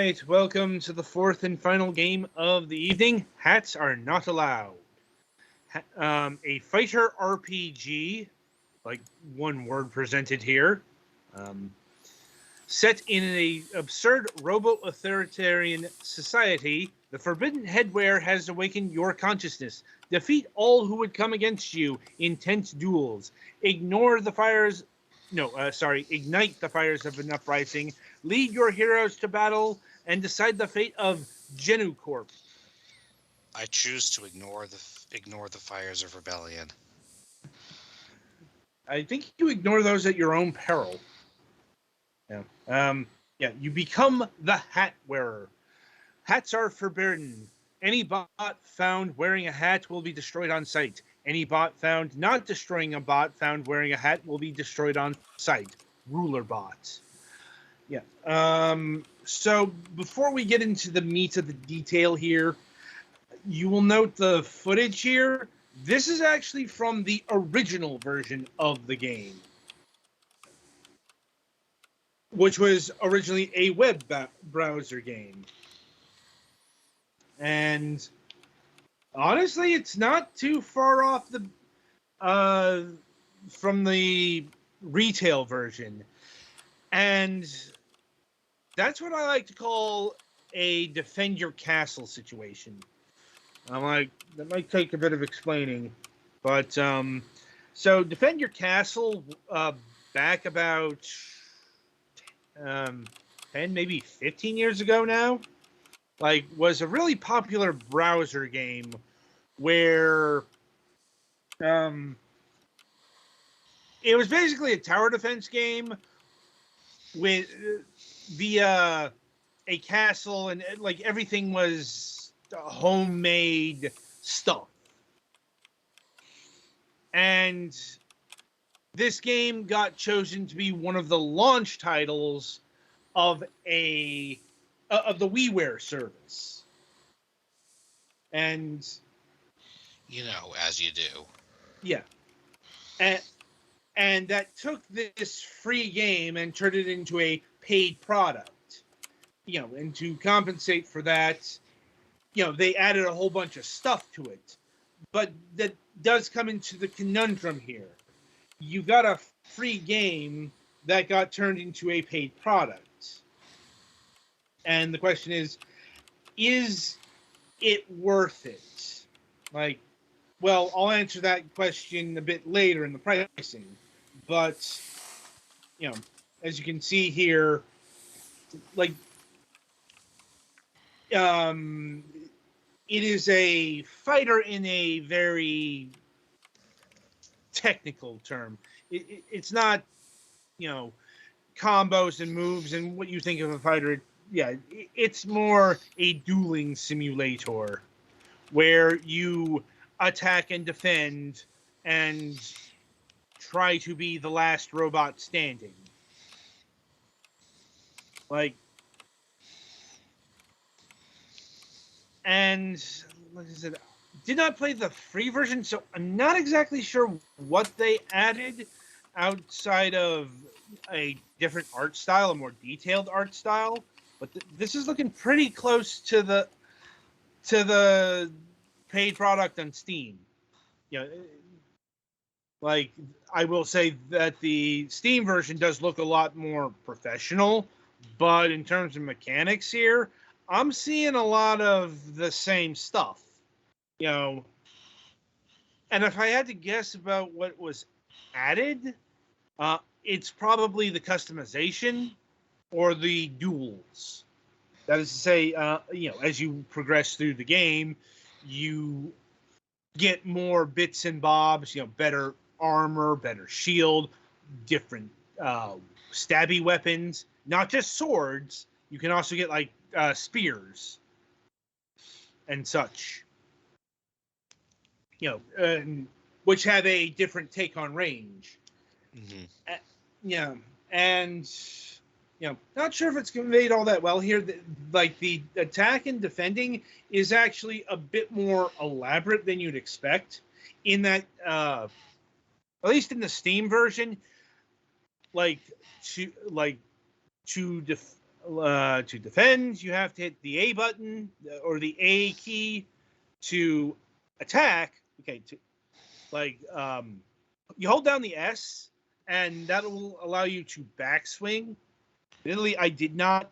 right, welcome to the fourth and final game of the evening. Hats are not allowed. A fighter RPG, like one word presented here, um, set in an absurd robo-authoritarian society. The forbidden headwear has awakened your consciousness. Defeat all who would come against you in tense duels. Ignore the fires. No, ignite the fires of an uprising. Lead your heroes to battle and decide the fate of Genu Corp. I choose to ignore the fires of rebellion. I think you ignore those at your own peril. Yeah. You become the hat wearer. Hats are forbidden. Any bot found wearing a hat will be destroyed on sight. Any bot found not destroying a bot found wearing a hat will be destroyed on sight. Ruler bots. Yeah. So before we get into the meat of the detail here, you will note the footage here. This is actually from the original version of the game, which was originally a web browser game. And honestly, it's not too far off the from the retail version. And that's what I like to call a defend your castle situation. I'm like, that might take a bit of explaining, but so defend your castle back about 10, maybe 15 years ago now, like was a really popular browser game where it was basically a tower defense game with via a castle, and like everything was homemade stuff. And this game got chosen to be one of the launch titles of the WiiWare service. And As you do. yeah, and that took this free game and turned it into a paid product. And to compensate for that, they added a whole bunch of stuff to it. But that does come into the conundrum here. You got a free game that got turned into a paid product. And the question is it worth it? Like, well, I'll answer that question a bit later in the pricing. But, as you can see here, like, it is a fighter in a very technical term. It's not, combos and moves and what you think of a fighter. Yeah, it's more a dueling simulator where you attack and defend and try to be the last robot standing. Like, and like I said, did not play the free version, so I'm not exactly sure what they added outside of a different art style, a more detailed art style. But this is looking pretty close to the paid product on Steam. Like, I will say that the Steam version does look a lot more professional, but in terms of mechanics here, I'm seeing a lot of the same stuff. And if I had to guess about what was added, it's probably the customization or the duels. That is to say, as you progress through the game, you get more bits and bobs, better armor, better shield, different stabby weapons, not just swords. You can also get like spears and such. Which have a different take on range. Mm-hmm. And not sure if it's conveyed all that well here. Like, the attack and defending is actually a bit more elaborate than you'd expect. In that, at least in the Steam version, To defend, you have to hit the A button or the A key. To attack, okay, you hold down the S, and that will allow you to backswing. Admittedly, I did not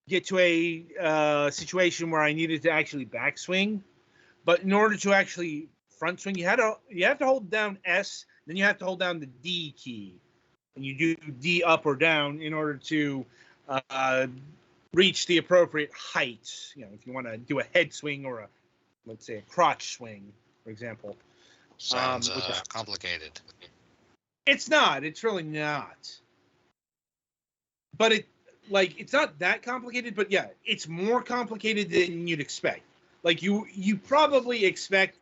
get to a situation where I needed to actually backswing, but in order to actually front swing, you have to hold down S, then you have to hold down the D key, and you do D up or down in order to reach the appropriate height. You know, if you want to do a head swing or let's say a crotch swing, for example. Sounds complicated. It's not. It's really not. But it's not that complicated. But yeah, it's more complicated than you'd expect. Like you probably expect,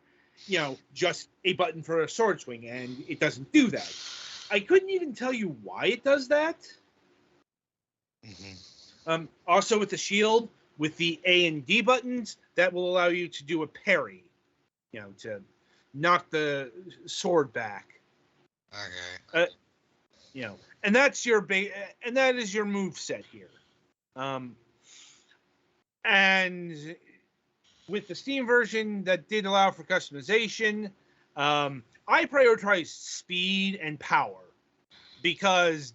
just a button for a sword swing, and it doesn't do that. I couldn't even tell you why it does that. Mm-hmm. Also with the shield, with the A and D buttons, that will allow you to do a parry, to knock the sword back. Okay. And that's and that is your move set here. And with the Steam version, that did allow for customization. I prioritize speed and power because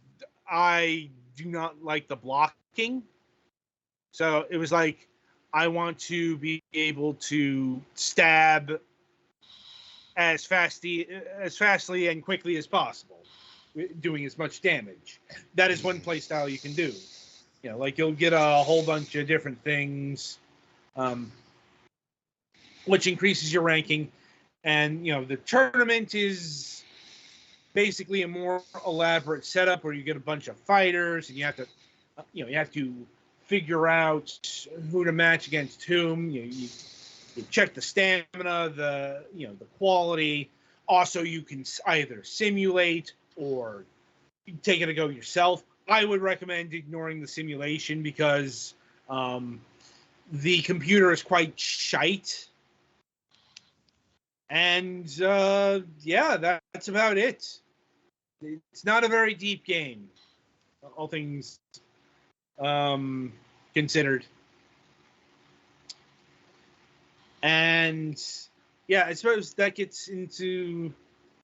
I do not like the blocking. So it was like, I want to be able to stab as fastly and quickly as possible, doing as much damage. That is one play style you can do. You'll get a whole bunch of different things, which increases your ranking. And, the tournament is basically a more elaborate setup where you get a bunch of fighters and you have to figure out who to match against whom. You check the stamina, the quality. Also, you can either simulate or take it a go yourself. I would recommend ignoring the simulation because the computer is quite shite. And that's about it. It's not a very deep game, all things considered. And yeah, I suppose that gets into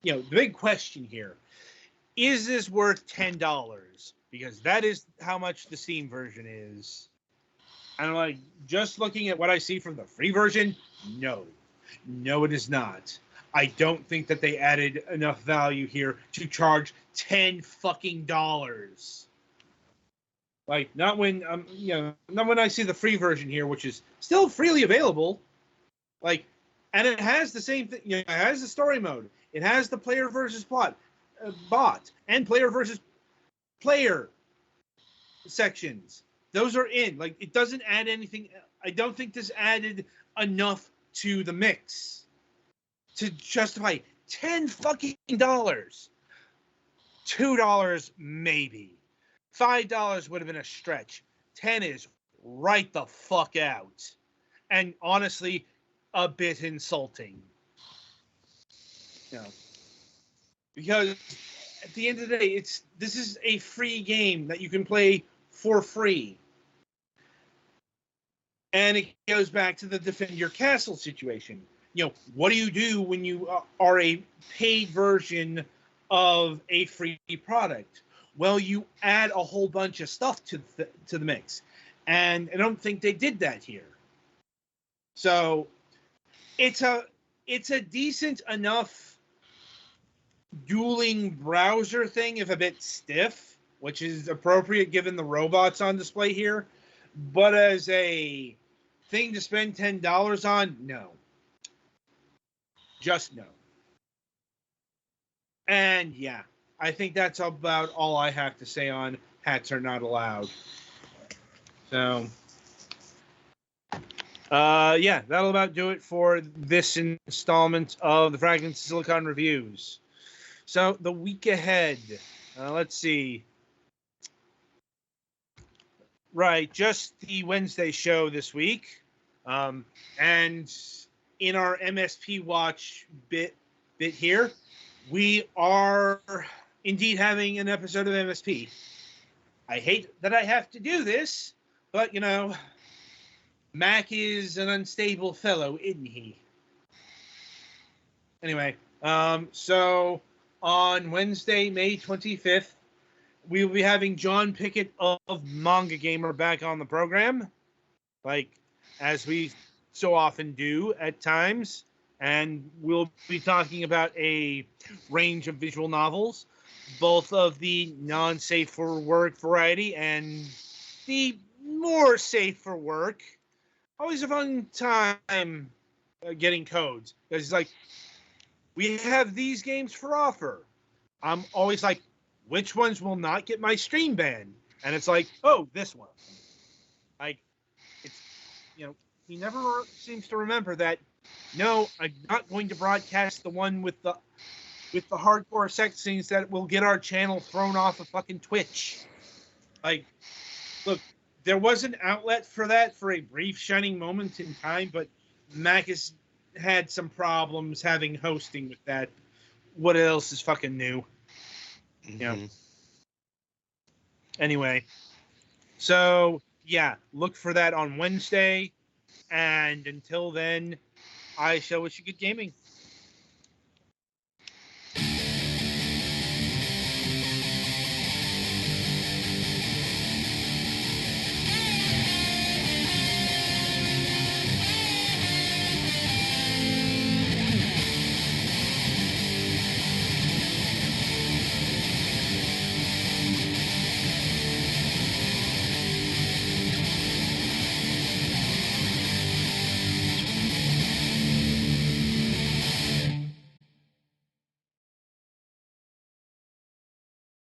the big question here. Is this worth $10? Because that is how much the Steam version is. And just looking at what I see from the free version, no, it is not. I don't think that they added enough value here to charge $10 fucking dollars. Not when I see the free version here, which is still freely available. And it has the same thing. It has the story mode. It has the player versus bot and player versus player sections. Those are in. It doesn't add anything. I don't think this added enough to the mix to justify $10 fucking dollars. $2 maybe. $5 would have been a stretch. 10 is right the fuck out. And honestly, a bit insulting. Because at the end of the day, this is a free game that you can play for free. And it goes back to the defend your castle situation. What do you do when you are a paid version of a free product? Well, you add a whole bunch of stuff to the mix. And I don't think they did that here. So it's a decent enough dueling browser thing, if a bit stiff, which is appropriate given the robots on display here. But as a thing to spend $10 on, no. Just no. And yeah, I think that's about all I have to say on hats are not allowed. So that'll about do it for this installment of the Fragments of Silicon Reviews. So the week ahead, let's see. Right, just the Wednesday show this week. And in our MSP Watch bit here, we are indeed having an episode of MSP. I hate that I have to do this, but Mac is an unstable fellow, isn't he? Anyway, so on Wednesday, May 25th, we will be having John Pickett of Manga Gamer back on the program, like as we so often do at times. And we'll be talking about a range of visual novels, both of the non-safe for work variety and the more safe for work. Always a fun time getting codes because it's like we have these games for offer. I'm always like, which ones will not get my stream banned? And it's like, oh, this one. Like, it's he never seems to remember that. No, I'm not going to broadcast the one with the hardcore sex scenes that will get our channel thrown off of fucking Twitch. Like, look, there was an outlet for that for a brief shining moment in time, but Mac has had some problems having hosting with that. What else is fucking new? Mm-hmm. Anyway, so yeah, look for that on Wednesday. And until then, I shall wish you good gaming.